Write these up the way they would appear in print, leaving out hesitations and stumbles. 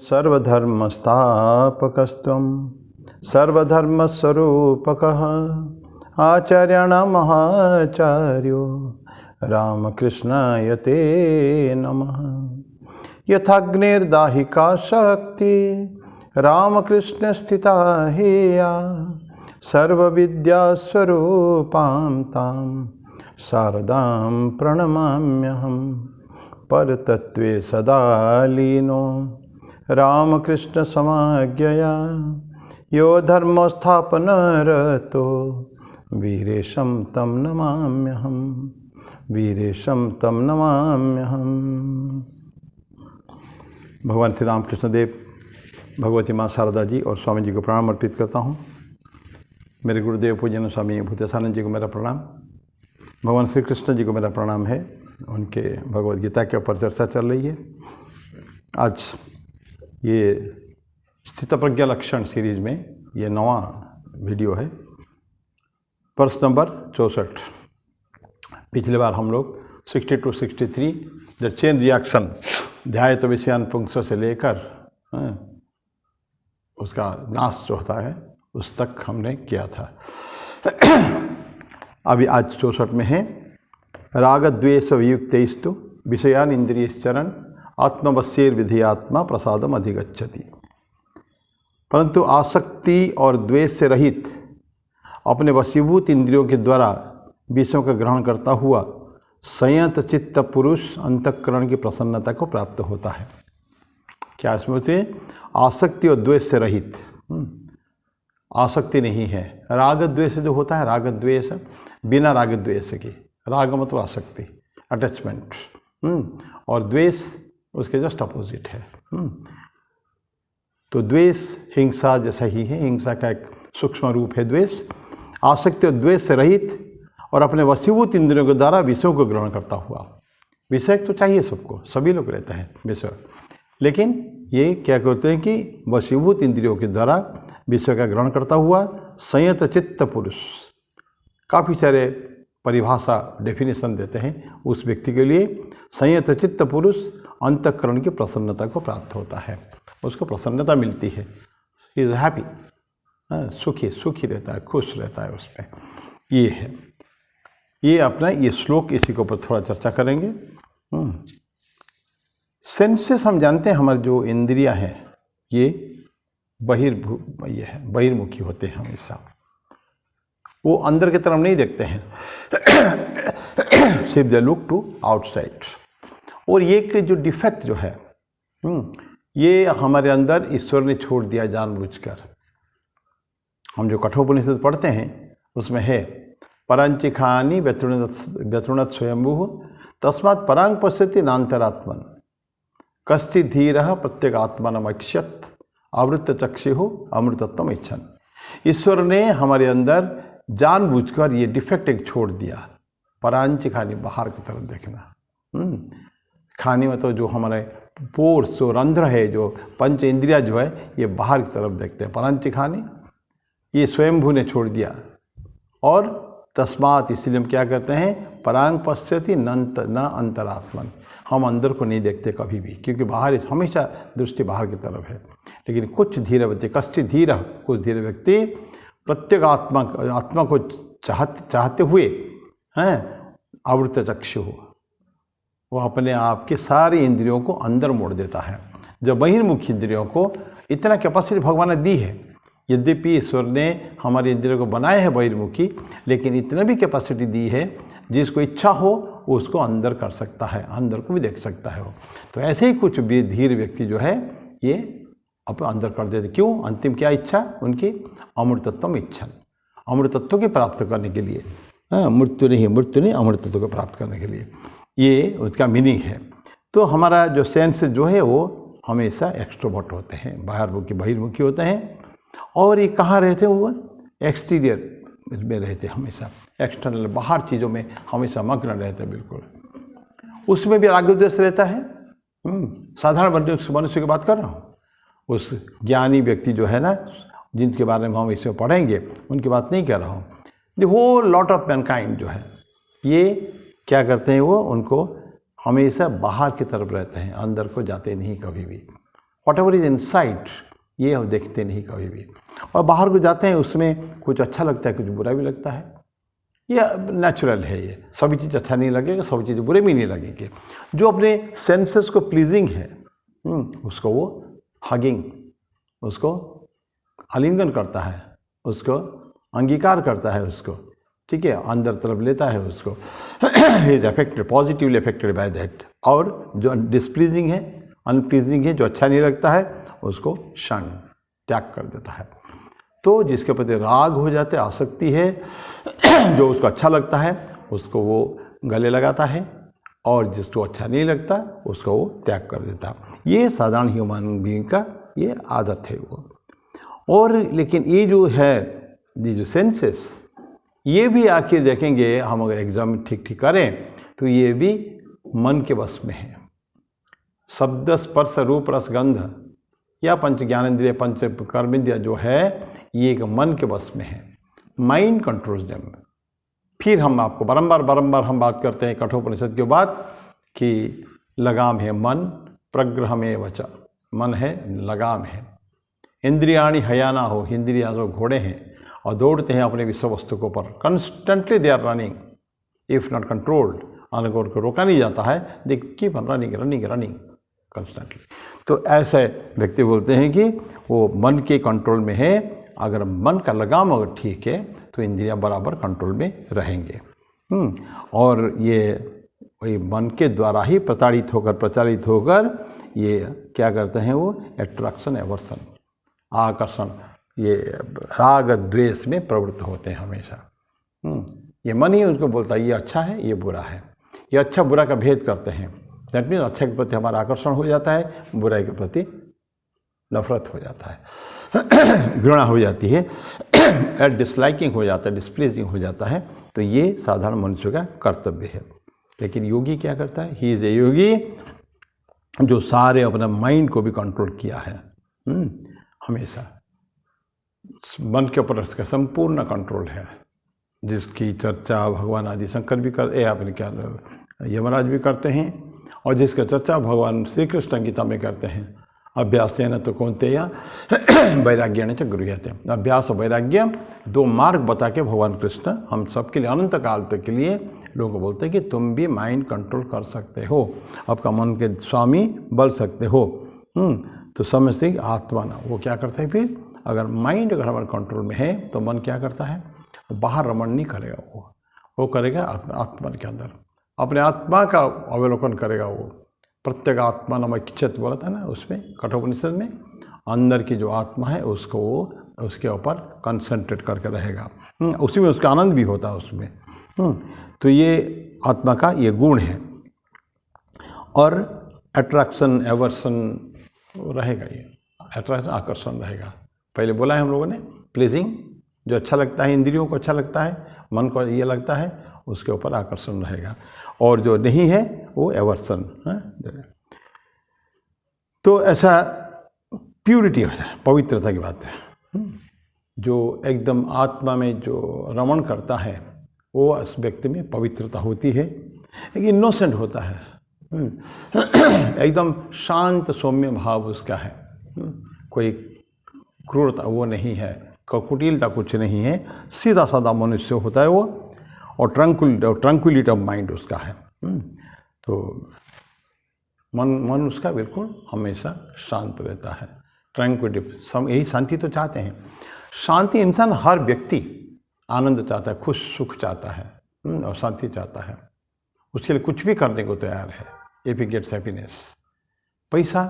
सर्वधर्मस्थापकस्त्वं सर्वधर्मस्वरूपकः आचार्याणां महाचार्यो रामकृष्णाय ते नमः। यथाग्निर्दाहिका शक्ति रामकृष्ण स्थिता हेया सर्वविद्यास्वरूपां तां शारदां प्रणमाम्यहं। परतत्त्वे सदा लीनो रामकृष्ण समाज्ञया यो धर्मस्थापनरतो वीरेशं तं नमाम्यहं। वीरेशं तं नमाम्यहम। भगवान श्री रामकृष्ण देव, भगवती माँ शारदा जी और स्वामी जी को प्रणाम अर्पित करता हूँ। मेरे गुरुदेव पूजन स्वामी भूतेशानंद जी को मेरा प्रणाम। भगवान श्री कृष्ण जी को मेरा प्रणाम है। उनके भगवद गीता के ऊपर चर्चा चल रही है। आज ये स्थित प्रज्ञा लक्षण सीरीज में ये 9वां वीडियो है, प्रश्न नंबर 64। पिछले बार हम लोग 62 63 द चेन रिएक्शन ध्याय तो विषयान पुंसों से लेकर उसका नाश जो होता है उस तक हमने किया था। अभी आज 64 में है राग द्वेष वियुक्तैस्तु विषयान इंद्रियश्चरण आत्मवश्येर विधेयात्मा प्रसादम अधिगच्छति। परंतु आसक्ति और द्वेष से रहित अपने वशीभूत इंद्रियों के द्वारा विषयों का ग्रहण करता हुआ संयत चित्त पुरुष अंतःकरण की प्रसन्नता को प्राप्त होता है। क्या इसमें से आसक्ति और द्वेष से रहित, आसक्ति नहीं है। राग द्वेष जो होता है, राग द्वेष बिना राग द्वेष के, राग मतलब आसक्ति, अटैचमेंट, और द्वेष उसके जस्ट अपोजिट है। तो द्वेष हिंसा जैसा ही है, हिंसा का एक सूक्ष्म रूप है द्वेष। आसक्ति और द्वेष से रहित और अपने वशीभूत इंद्रियों के द्वारा विषयों को ग्रहण करता हुआ। विषय तो चाहिए सबको, सभी लोग रहते हैं विषय, लेकिन ये क्या करते हैं कि वशीभूत इंद्रियों के द्वारा विषय का ग्रहण करता हुआ संयत चित्त पुरुष। काफ़ी सारे परिभाषा डेफिनेशन देते हैं उस व्यक्ति के लिए। संयत चित्त पुरुष अंतःकरण की प्रसन्नता को प्राप्त होता है, उसको प्रसन्नता मिलती है। ही इज़ हैप्पी, सुखी रहता है, खुश रहता है उसमें। ये है, ये अपना ये श्लोक, इसी के ऊपर थोड़ा चर्चा करेंगे। सेंसेस हम जानते हैं, हमारे जो इंद्रियां हैं ये बहिर्मुखी होते हैं हमेशा, वो अंदर की तरफ नहीं देखते हैं। सिर्फ दे लुक टू आउटसाइड। और ये कि जो डिफेक्ट जो है ये हमारे अंदर ईश्वर ने छोड़ दिया जानबूझकर। हम जो कठोपनिषद पढ़ते हैं उसमें है परांचिखानि व्यतृणत स्वयंभू तस्मात् परांग पश्यति नान्तरात्मन कश्चित् धीरः प्रत्यगात्मानमैक्ष्यत् आवृत्त चक्षुः अमृतत्वम इच्छन्। ईश्वर ने हमारे अंदर जानबूझकर ये डिफेक्ट एक छोड़ दिया। परांचिखानि, बाहर की तरफ देखना। खाने में तो जो हमारे पोर्स, जो रंध्र है, जो पंच इंद्रिया जो है, ये बाहर की तरफ देखते हैं। परांचिखानि ये स्वयंभू ने छोड़ दिया। और तस्मात, इसलिए हम क्या करते हैं, परांग पश्यति न अंतरात्मन। हम अंदर को नहीं देखते कभी भी, क्योंकि बाहर हमेशा दृष्टि बाहर की तरफ है। लेकिन कुछ धीर व्यक्ति, कश्चित् धीर, कुछ धीर व्यक्ति प्रत्येक आत्मा को चाहते हुए हैं आवृत्त चक्षु, वो अपने आप के सारी इंद्रियों को अंदर मोड़ देता है। जब बहिर्मुखी इंद्रियों को इतना कैपेसिटी भगवान ने दी है, यद्यपि ईश्वर ने हमारी इंद्रियों को बनाया है बहिर्मुखी, लेकिन इतना भी कैपेसिटी दी है जिसको इच्छा हो वो उसको अंदर कर सकता है, अंदर को भी देख सकता है वो। तो ऐसे ही कुछ भी धीर व्यक्ति जो है ये अब अंदर कर देते। क्यों? अंतिम क्या इच्छा उनकी? अमृतत्वम इच्छा, अमृतत्व की प्राप्त करने के लिए। मृत्यु नहीं, अमृतत्व को प्राप्त करने के लिए, ये उसका मीनिंग है। तो हमारा जो सेंस जो है वो हमेशा एक्सट्रोवर्ट होते हैं, बहिर्मुखी होते हैं। और ये कहाँ रहते हैं? वो एक्सटीरियर में रहते हैं, हमेशा एक्सटर्नल, बाहर चीज़ों में हमेशा मग्न रहते हैं। बिल्कुल उसमें भी राग द्वेष रहता है। साधारण मनुष्य की बात कर रहा हूँ। उस ज्ञानी व्यक्ति जो है ना, जिनके बारे में हम इसमें पढ़ेंगे, उनकी बात नहीं कर रहा हूँ। The whole lot of mankind जो है ये क्या करते हैं, वो उनको हमेशा बाहर की तरफ रहते हैं, अंदर को जाते नहीं कभी भी। व्हाट एवर इज इनसाइड ये हम देखते नहीं कभी भी। और बाहर को जाते हैं उसमें कुछ अच्छा लगता है, कुछ बुरा भी लगता है, ये नेचुरल है। ये सभी चीज़ अच्छा नहीं लगेगा, सभी चीज़ बुरे भी नहीं लगेंगे। जो अपने सेंसेस को प्लीजिंग है उसको वो हगिंग, उसको आलिंगन करता है, उसको अंगीकार करता है, उसको ठीक है अंदर तरफ लेता है उसको, is affected positively affected by that. और जो डिसप्लीजिंग है, अनप्लीजिंग है, जो अच्छा नहीं लगता है उसको क्षण त्याग कर देता है। तो जिसके प्रति राग हो जाते, आसक्ति है, जो उसको अच्छा लगता है उसको वो गले लगाता है, और जिसको अच्छा नहीं लगता उसको वो त्याग कर देता। ये साधारण ह्यूमन बीइंग का ये आदत है वो। और लेकिन ये जो है, ये जो सेंसेस, ये भी आखिर देखेंगे हम अगर एग्जाम ठीक ठीक करें तो ये भी मन के वश में है। शब्द स्पर्श रूप रस गंध या पंच ज्ञानेंद्रिय पंच कर्मेंद्रिय जो है ये एक मन के वश में है। Mind controls them. फिर हम आपको बारंबार हम बात करते हैं कठोपनिषद के बाद कि लगाम है मन, प्रग्रह में वच, मन है लगाम है। इंद्रियाणी हयाना हो, इंद्रिया जो घोड़े हैं और दौड़ते हैं अपने विषय वस्तु के ऊपर, constantly they are running if not controlled. अनगौर को रोका नहीं जाता है, they keep on running running running constantly. तो ऐसे व्यक्ति बोलते हैं कि वो मन के कंट्रोल में है। अगर मन का लगाम अगर ठीक है तो इंद्रियां बराबर कंट्रोल में रहेंगे। और ये मन के द्वारा ही प्रचारित होकर ये क्या करते हैं, वो अट्रैक्शन एवर्सन, आकर्षण, ये राग द्वेष में प्रवृत्त होते हैं हमेशा। ये मन ही उनको बोलता है ये अच्छा है, ये बुरा है। ये अच्छा बुरा का भेद करते हैं। दैट मीन्स अच्छे के प्रति हमारा आकर्षण हो जाता है, बुराई के प्रति नफरत हो जाता है, घृणा हो जाती है, डिसलाइकिंग हो जाता है, डिस्प्लेजिंग हो जाता है। तो ये साधारण मनुष्य का कर्तव्य है। लेकिन योगी क्या करता है, ही इज ए योगी जो सारे अपना माइंड को भी कंट्रोल किया है। हमेशा मन के ऊपर उसका संपूर्ण कंट्रोल है, जिसकी चर्चा भगवान आदि शंकर भी कर आपने क्या यमराज भी करते हैं, और जिसका चर्चा भगवान श्री कृष्ण गीता में करते हैं। अभ्यास न तो कौन्तेय वैराग्य न च गृह्यते। अभ्यास और वैराग्य दो मार्ग बता के भगवान कृष्ण हम सबके लिए अनंत काल तक के लिए लोगों को बोलते हैं कि तुम भी माइंड कंट्रोल कर सकते हो, आपका मन के स्वामी बन सकते हो। तो समझते आत्मा ना वो क्या करता है, फिर अगर माइंड अगर हमारे कंट्रोल में है तो मन क्या करता है, बाहर रमण नहीं करेगा, वो करेगा आत्मा के अंदर अपने आत्मा का अवलोकन करेगा। वो प्रत्येक आत्मा नामक इच्छित बोला था ना उसमें कठोपनिषद में, अंदर की जो आत्मा है उसको वो उसके ऊपर कंसंट्रेट करके रहेगा, उसी में उसका आनंद भी होता है उसमें। तो ये आत्मा का ये गुण है। और अट्रैक्शन एवर्सन रहेगा, ये अट्रैक्शन आकर्षण रहेगा। पहले बोला है हम लोगों ने, प्लीजिंग जो अच्छा लगता है, इंद्रियों को अच्छा लगता है, मन को ये लगता है, उसके ऊपर आकर्षण रहेगा। और जो नहीं है वो एवर्सन है। तो ऐसा प्यूरिटी हो जाए, पवित्रता की बात है। जो एकदम आत्मा में जो रमण करता है वो उस व्यक्ति में पवित्रता होती है, एक इनोसेंट होता है, एकदम शांत सौम्य भाव उसका है, कोई क्रूरता वो नहीं है, कुटिलता कुछ नहीं है, सीधा साधा मनुष्य होता है वो, और ट्रंक्विलिटी ऑफ माइंड उसका है। तो मन उसका बिल्कुल हमेशा शांत रहता है, ट्रंक्विलिटी। सब यही शांति तो चाहते हैं। शांति इंसान, हर व्यक्ति आनंद चाहता है, खुश सुख चाहता है और शांति चाहता है। उसके लिए कुछ भी करने को तैयार है, इफ ही गेट्स हैप्पीनेस। पैसा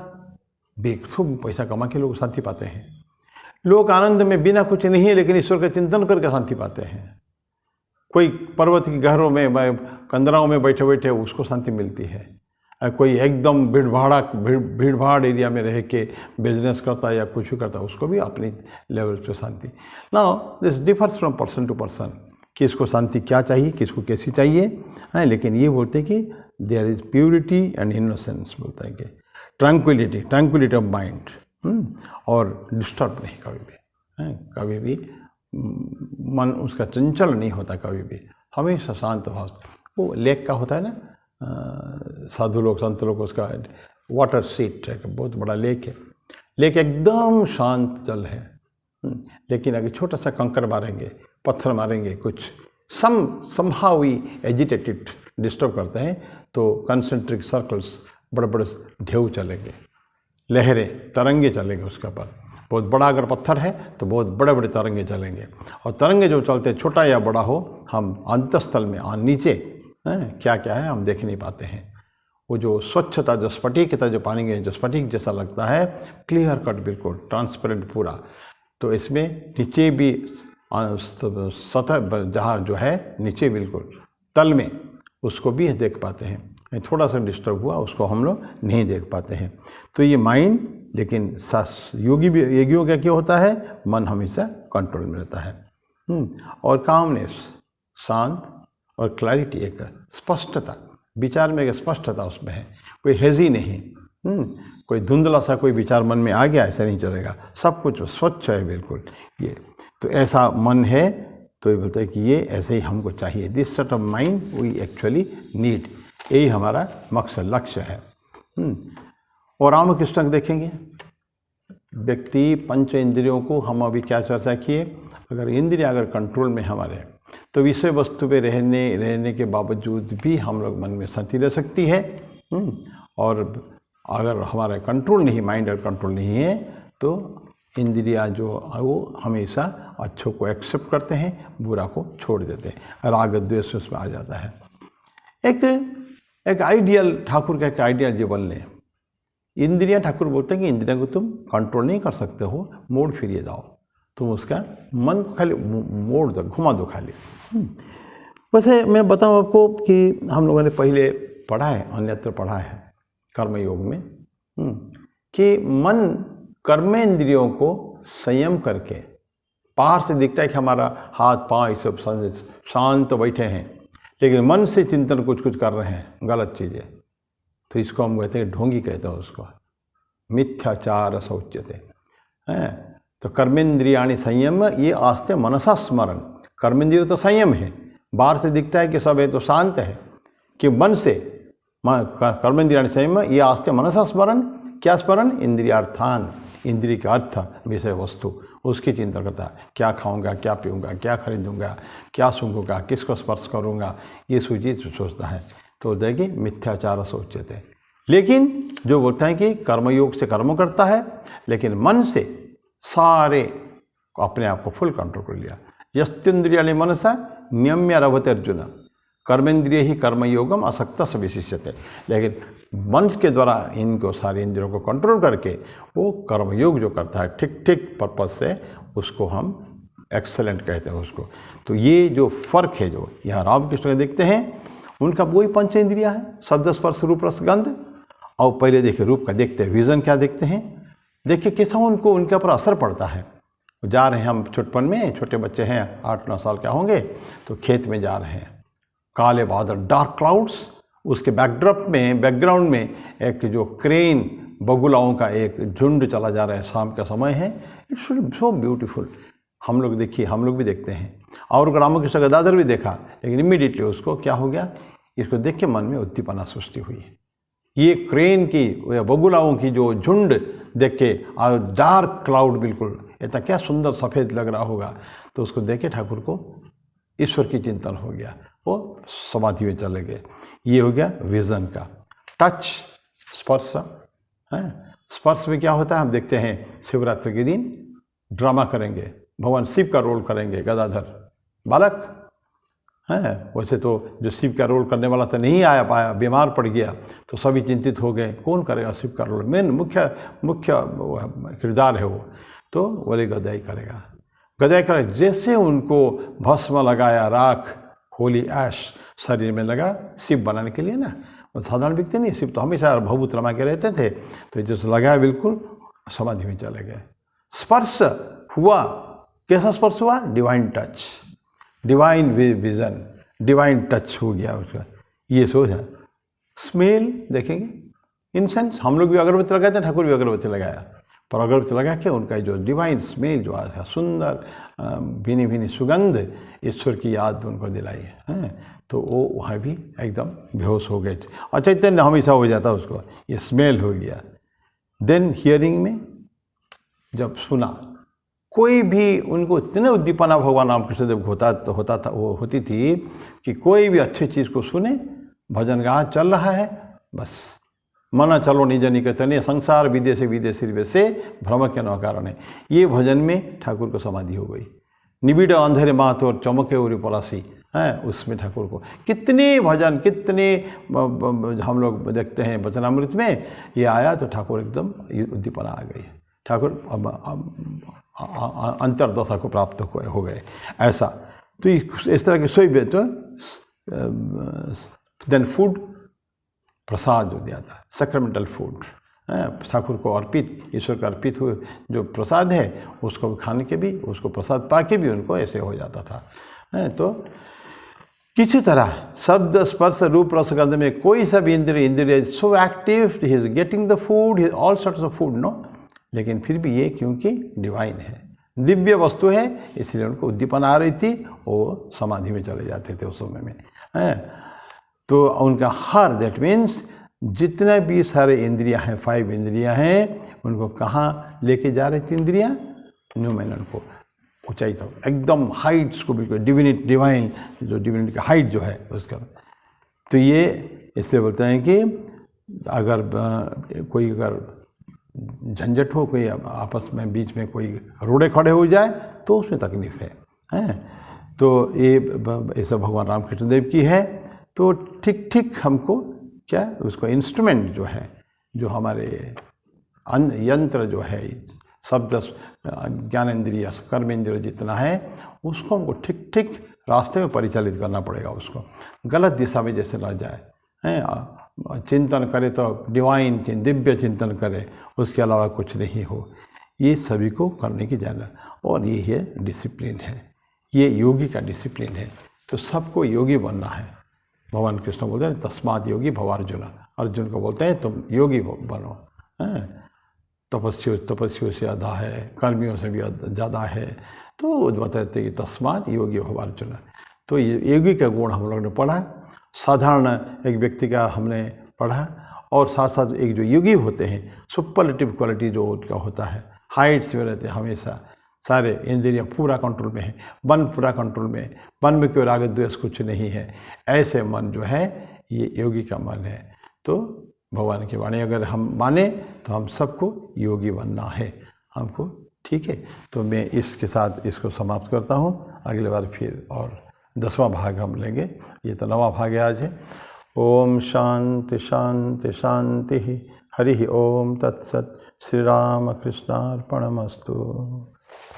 बेखूब पैसा कमा के लोग शांति पाते हैं। लोग आनंद में बिना कुछ नहीं है लेकिन ईश्वर का चिंतन करके शांति पाते हैं। कोई पर्वत की गहरों में कंदराओं में बैठे बैठे उसको शांति मिलती है। कोई एकदम भीड़ भाड़ एरिया में रह के बिजनेस करता है या कुछ भी करता है, उसको भी अपनी लेवल पे शांति। Now this differs from person to person, किसको शांति क्या चाहिए, किसको कैसी चाहिए है। लेकिन ये बोलते हैं कि there is purity and innocence, बोलता है कि ट्रंक्विलिटी ऑफ माइंड, और डिस्टर्ब नहीं कभी भी मन उसका चंचल नहीं होता कभी भी, हमेशा शांत भाव। वो लेक का होता है ना, साधु लोग संत लोग उसका वाटर सीट है, बहुत बड़ा लेक है, लेक एकदम शांत जल है। लेकिन अगर छोटा सा कंकर मारेंगे, पत्थर मारेंगे, कुछ somehow we agitated डिस्टर्ब करते हैं तो कंसेंट्रिक सर्कल्स, बड़े बड़े ढेउ चलेंगे, लहरें, तरंगे चलेंगे उसके ऊपर। बहुत बड़ा अगर पत्थर है तो बहुत बड़े बड़े तरंगे चलेंगे, और तरंगे जो चलते छोटा या बड़ा हो, हम अंतस्थल में नीचे क्या क्या है हम देख नहीं पाते हैं। वो जो स्वच्छता, जो स्फटिकता, जो पानी के जो स्फटिक जैसा लगता है, क्लियर कट, बिल्कुल ट्रांसपेरेंट पूरा। तो इसमें नीचे भी सतह जहाँ जो है नीचे बिल्कुल तल में, उसको भी देख पाते हैं। थोड़ा सा डिस्टर्ब हुआ उसको हम लोग नहीं देख पाते हैं। तो ये माइंड, लेकिन योगियों का क्या होता है, मन हमेशा कंट्रोल में रहता है। और कामनेस, शांत, और क्लैरिटी, एक स्पष्टता, विचार में एक स्पष्टता उसमें है, कोई हेजी नहीं, कोई धुंधला सा कोई विचार मन में आ गया ऐसा नहीं चलेगा, सब कुछ स्वच्छ है बिल्कुल। ये तो ऐसा मन है, तो ये बोलते हैं कि ये ऐसे ही हमको चाहिए। This set of mind we actually need, यही हमारा मकसद, लक्ष्य है। और रामकृष्ण देखेंगे, व्यक्ति पंच इंद्रियों को, हम अभी क्या चर्चा किए, अगर इंद्रियां अगर कंट्रोल में हमारे, तो विषय वस्तु पे रहने के बावजूद भी हम लोग मन में शांति रह सकती है। और अगर हमारा कंट्रोल नहीं, माइंड अगर कंट्रोल नहीं है, तो इंद्रियां जो वो हमेशा अच्छों को एक्सेप्ट करते हैं, बुरा को छोड़ देते हैं, राग द्वेष उसमें आ जाता है। एक आइडियल, ठाकुर का एक आइडियल जीवन लें। इंद्रियां, ठाकुर बोलते हैं कि इंद्रियां को तुम कंट्रोल नहीं कर सकते हो, मोड़ फिरिए जाओ, तुम उसका मन को खाली मोड़ दो, घुमा दो खाली। वैसे मैं बताऊं आपको कि हम लोगों ने पहले पढ़ा है, अन्यत्र पढ़ा है कर्मयोग में, कि मन कर्मेंद्रियों को संयम करके, बाहर से दिखता है कि हमारा हाथ पांव ये सब शांत बैठे हैं, लेकिन मन से चिंतन कुछ कुछ कर रहे हैं गलत चीज़ें, तो इसको हम कहते हैं, ढोंगी कहते हैं उसको, मिथ्याचार शौच्यते हैं। तो कर्मेंद्रियाणि संयम, ये आस्ते मनसा स्मरण। कर्मेंद्रिय तो संयम है, बाहर से दिखता है कि सब है तो शांत है, कि मन से कर्मेंद्रियाणि संयम, ये आस्ते मनसा स्मरण। क्या स्मरण? इंद्रियार्थान, इंद्रिय का अर्थ, विषय वस्तु, उसकी चिंता करता है, क्या खाऊंगा, क्या पीऊँगा, क्या खरीदूंगा, क्या सूंघूंगा, किसको स्पर्श करूंगा, ये सूची सोचता है। तो देखिए मिथ्याचार सोचते। लेकिन जो बोलते हैं कि कर्मयोग से कर्म करता है, लेकिन मन से सारे अपने आप को फुल कंट्रोल कर लिया। यस्तेन्द्रियाणि मनसा नियम्य रभते अर्जुन, कर्मेंद्रिय ही कर्मयोगम असक्त से विशिष्यते। लेकिन मन के द्वारा इनको सारे इंद्रियों को कंट्रोल करके वो कर्मयोग जो करता है ठीक ठीक पर्पज से, उसको हम एक्सेलेंट कहते हैं उसको। तो ये जो फर्क है जो यहाँ रामकृष्ण देखते हैं, उनका वही पंच इंद्रिया है, शब्द स्पर्श रूप रस गंध। और पहले देखिए रूप का देखते हैं, विजन क्या देखते हैं, देखिए कैसा उनको उनके ऊपर असर पड़ता है। जा रहे हैं हम छोटपन में, छोटे बच्चे हैं 8-9 साल के होंगे, तो खेत में जा रहे हैं, काले बादल, डार्क क्लाउड्स, उसके बैकग्राउंड में एक जो क्रेन बगुलाओं का एक झुंड चला जा रहा है, शाम का समय है, इट्स सो ब्यूटीफुल। हम लोग देखिए, हम लोग भी देखते हैं, और रामकृष्ण गदाधर भी देखा, लेकिन इमीडिएटली उसको क्या हो गया, इसको देख के मन में उद्दीपना सृष्टि हुई। ये क्रेन की, बगुलाओं की जो झुंड देख के, और डार्क क्लाउड बिल्कुल, इतना क्या सुंदर सफ़ेद लग रहा होगा, तो उसको देख के ठाकुर को ईश्वर की चिंतन हो गया, वो समाधि में चले गए। ये हो गया विजन का। टच, स्पर्श है, स्पर्श में क्या होता है, हम देखते हैं शिवरात्रि के दिन ड्रामा करेंगे, भगवान शिव का रोल करेंगे, गदाधर बालक है। वैसे तो जो शिव का रोल करने वाला तो नहीं आया पाया, बीमार पड़ गया, तो सभी चिंतित हो गए, कौन करेगा शिव का रोल, मेन मुख्य किरदार है वो, तो बोले गदाई करेगा। गदाई करे, जैसे उनको भस्म लगाया, राख होली ऐश शरीर में लगा, शिव बनाने के लिए ना, वो साधारण व्यक्ति नहीं, शिव तो हमेशा भभूत रमा के रहते थे, तो जैसे लगाया बिल्कुल समाधि में चले गए। स्पर्श हुआ, कैसा स्पर्श हुआ, divine touch, divine vision, divine touch हो गया उसका, ये सोच है। स्मेल देखेंगे, इंसेंस, हम लोग भी अगरबत्ती लगाते हैं, ठाकुर भी अगरबत्ती लगाया, पर अगरबत्ती लगा के उनका जो डिवाइन स्मेल जो आया, सुंदर भीनी भीनी सुगंध, ईश्वर की याद उनको दिलाई है, तो वो वहाँ भी एकदम बेहोश हो गए। और चैतन्य हमेशा हो जाता उसको, ये स्मेल हो गया। देन हियरिंग में जब सुना, कोई भी उनको इतने उद्दीपना भगवान रामकृष्ण देव होती थी कि कोई भी अच्छी चीज़ को सुने, भजन गा चल रहा है, बस मना चलो निज निकटने संसार विदेशी विदेशी से भ्रम के न कारण है। ये भजन में ठाकुर को समाधि हो गई। निबिड़ अंधेरे मात और चमके और पलासी है, उसमें ठाकुर को कितने भजन, कितने हम लोग देखते हैं वचनामृत में, ये आया तो ठाकुर एकदम उद्दीपना आ गई, ठाकुर अंतर्दशा को प्राप्त हो गए। ऐसा तो इस तरह के सोई तो देन फूड, प्रसाद जो दिया था, सेक्रेमेंटल फूड, ठाकुर को अर्पित, ईश्वर का अर्पित हुए जो प्रसाद है उसको खाने के भी, उसको प्रसाद पा के भी उनको ऐसे हो जाता था। तो किसी तरह शब्द स्पर्श रूप रस गंध में कोई सा भी इंद्रिय so active, he is getting the food, he all sorts of food no, लेकिन फिर भी ये क्योंकि डिवाइन है, दिव्य वस्तु है, इसलिए उनको उद्दीपना आ रही थी, वो समाधि में चले जाते थे उस समय में। तो उनका हर, दैट मीन्स जितने भी सारे इंद्रियां हैं, 5 इंद्रियां हैं, उनको कहाँ लेके जा रही थी इंद्रियां? न्यूमेनल को, ऊंचाई तक, एकदम हाइट्स को, बिल्कुल डिवाइन जो डिविनिटी का हाइट जो है उसका। तो ये इसलिए बोलते हैं कि अगर कोई अगर झंझट हो, कोई आपस में बीच में कोई रोड़े खड़े हो जाए तो उसमें तकलीफ है। तो ये सब भगवान रामकृष्ण देव की है। तो ठीक ठीक हमको क्या, उसको इंस्ट्रूमेंट जो है, जो हमारे यंत्र जो है, शब्द ज्ञानेंद्रिय कर्मेंद्रिय जितना है, उसको हमको ठीक ठीक रास्ते में परिचालित करना पड़ेगा। उसको गलत दिशा में जैसे न जाए, चिंतन करे तो डिवाइन दिव्य चिंतन करे, उसके अलावा कुछ नहीं हो। ये सभी को करने की जरूरत, और ये है डिसिप्लिन है, ये योगी का डिसिप्लिन है। तो सबको योगी बनना है। भगवान कृष्ण बोलते हैं तस्माद योगी भव अर्जुन, अर्जुन को बोलते हैं तुम योगी बनो। तपस्वियों से आधा है, कर्मियों से भी ज़्यादा है। तो बताते कि तस्माद योगी भव अर्जुन। तो ये योगी का गुण हम लोगों ने पढ़ा, साधारण एक व्यक्ति का हमने पढ़ा, और साथ साथ एक जो योगी होते हैं, सुपरलेटिव क्वालिटी जो उनका होता है, हाइट्स में रहते हैं हमेशा, सारे इंद्रियां पूरा कंट्रोल में है, मन पूरा कंट्रोल में है, मन में कोई राग द्वेष कुछ नहीं है। ऐसे मन जो है ये योगी का मन है। तो भगवान की वाणी अगर हम माने तो हम सबको योगी बनना है हमको, ठीक है। तो मैं इसके साथ इसको समाप्त करता हूँ। अगले बार फिर और 10वां भाग हम लेंगे। ये तो 9वां भाग है आज है। ओम शांति शांति शांति। हरि ओम तत्सत। श्री राम कृष्णार्पणमस्तु।